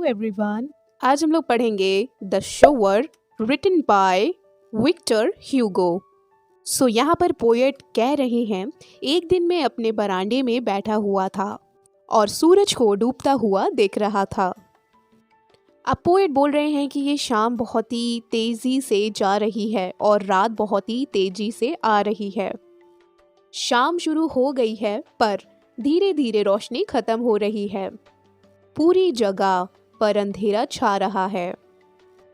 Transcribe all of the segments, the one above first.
Everyone. आज हम लोग पढ़ेंगे the sower written by Victor Hugo. यहाँ पर पोएट कह रहे हैं, एक दिन मैं अपने बरामदे में बैठा हुआ था और सूरज को डूबता हुआ देख रहा था। अब पोएट बोल रहे हैं कि ये शाम बहुत ही तेज़ी से जा रही है और रात बहुत ही तेज़ी से आ रही है। शाम शुरू हो गई है पर धीरे धीरे रोशनी ख़त्म हो रही है। पूरी जगह पर अंधेरा छा रहा है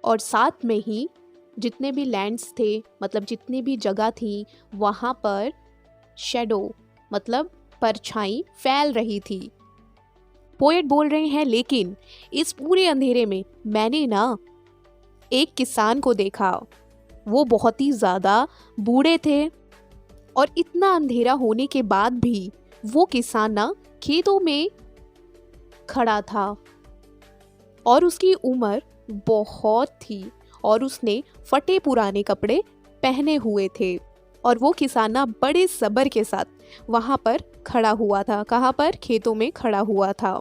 और साथ में ही जितने भी लैंड्स थे, मतलब जितनी भी जगह थी, वहाँ पर शैडो मतलब परछाई फैल रही थी। पोएट बोल रहे हैं, लेकिन इस पूरे अंधेरे में मैंने ना एक किसान को देखा। वो बहुत ही ज़्यादा बूढ़े थे और इतना अंधेरा होने के बाद भी वो किसान ना खेतों में खड़ा था और उसकी उम्र बहुत थी और उसने फटे पुराने कपड़े पहने हुए थे और वो किसान ना बड़े सब्र के साथ वहाँ पर खड़ा हुआ था। कहाँ पर? खेतों में खड़ा हुआ था।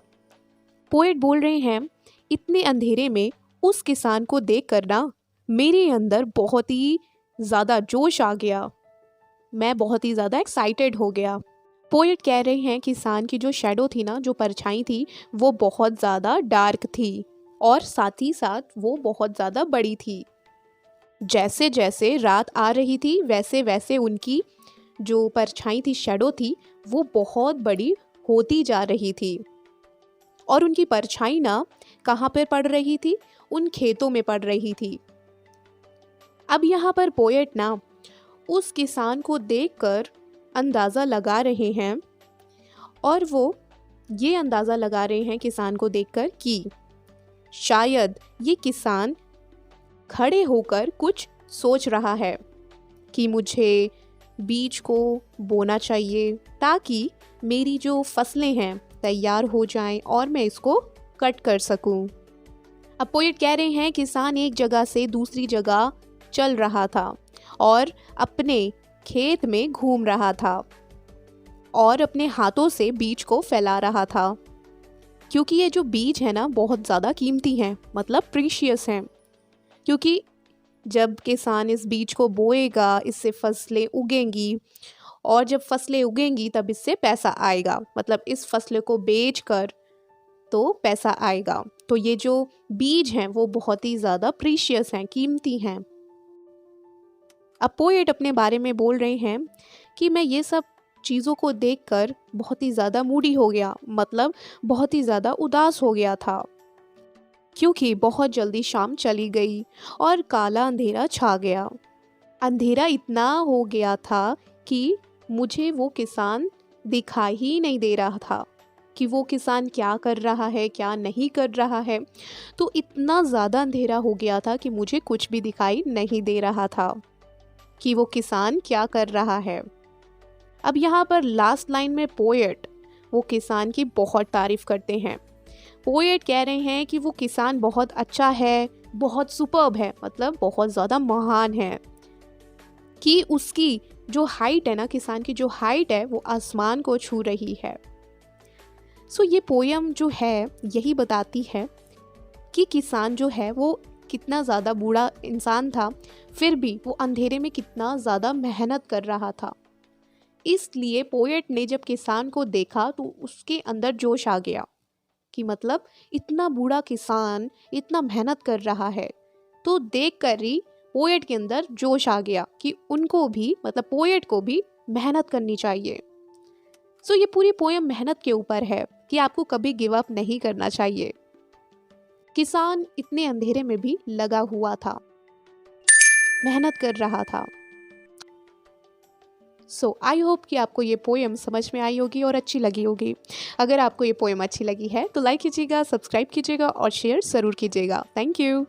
पोएट बोल रहे हैं, इतने अंधेरे में उस किसान को देखकर ना मेरे अंदर बहुत ही ज़्यादा जोश आ गया। मैं बहुत ही ज़्यादा एक्साइटेड हो गया। पोएट कह रहे हैं, किसान की जो शैडो थी ना, जो परछाई थी, वो बहुत ज़्यादा डार्क थी और साथ ही साथ वो बहुत ज़्यादा बड़ी थी। जैसे जैसे रात आ रही थी वैसे वैसे उनकी जो परछाई थी, शैडो थी, वो बहुत बड़ी होती जा रही थी और उनकी परछाई ना कहाँ पर पड़ रही थी? उन खेतों में पड़ रही थी। अब यहाँ पर पोएट ना उस किसान को देखकर अंदाज़ा लगा रहे हैं और वो ये अंदाज़ा लगा रहे हैं किसान को देखकर कि शायद ये किसान खड़े होकर कुछ सोच रहा है कि मुझे बीज को बोना चाहिए ताकि मेरी जो फसलें हैं तैयार हो जाएं और मैं इसको कट कर सकूं। अब पोएट कह रहे हैं, किसान एक जगह से दूसरी जगह चल रहा था और अपने खेत में घूम रहा था और अपने हाथों से बीज को फैला रहा था, क्योंकि ये जो बीज है ना बहुत ज़्यादा कीमती हैं, मतलब प्रीशियस हैं। क्योंकि जब किसान इस बीज को बोएगा, इससे फसलें उगेंगी और जब फसलें उगेंगी तब इससे पैसा आएगा, मतलब इस फसल को बेचकर तो पैसा आएगा। तो ये जो बीज हैं वो बहुत ही ज़्यादा प्रीशियस हैं, कीमती हैं। अब पोएट अपने बारे में बोल रहे हैं कि मैं ये सब चीज़ों को देखकर बहुत ही ज़्यादा मूडी हो गया, मतलब बहुत ही ज़्यादा उदास हो गया था, क्योंकि बहुत जल्दी शाम चली गई और काला अंधेरा छा गया। अंधेरा इतना हो गया था कि मुझे वो किसान दिखाई ही नहीं दे रहा था कि वो किसान क्या कर रहा है, क्या नहीं कर रहा है। तो इतना ज़्यादा अंधेरा हो गया था कि मुझे कुछ भी दिखाई नहीं दे रहा था कि वो किसान क्या कर रहा है। अब यहाँ पर लास्ट लाइन में पोएट वो किसान की बहुत तारीफ करते हैं। पोएट कह रहे हैं कि वो किसान बहुत अच्छा है, बहुत सुपर्ब है, मतलब बहुत ज़्यादा महान है, कि उसकी जो हाइट है ना, किसान की जो हाइट है वो आसमान को छू रही है। ये पोयम जो है यही बताती है कि किसान जो है वो कितना ज़्यादा बूढ़ा इंसान था, फिर भी वो अंधेरे में कितना ज़्यादा मेहनत कर रहा था। इसलिए पोएट ने जब किसान को देखा तो उसके अंदर जोश आ गया कि मतलब इतना बूढ़ा किसान इतना मेहनत कर रहा है, तो देखकर ही पोएट के अंदर जोश आ गया कि उनको भी, मतलब पोएट को भी मेहनत करनी चाहिए। ये पूरी पोएम मेहनत के ऊपर है कि आपको कभी गिव अप नहीं करना चाहिए। किसान इतने अंधेरे में भी लगा हुआ था, मेहनत कर रहा था। आई होप कि आपको ये पोएम समझ में आई होगी और अच्छी लगी होगी। अगर आपको ये पोएम अच्छी लगी है तो लाइक कीजिएगा, सब्सक्राइब कीजिएगा और शेयर ज़रूर कीजिएगा। Thank you.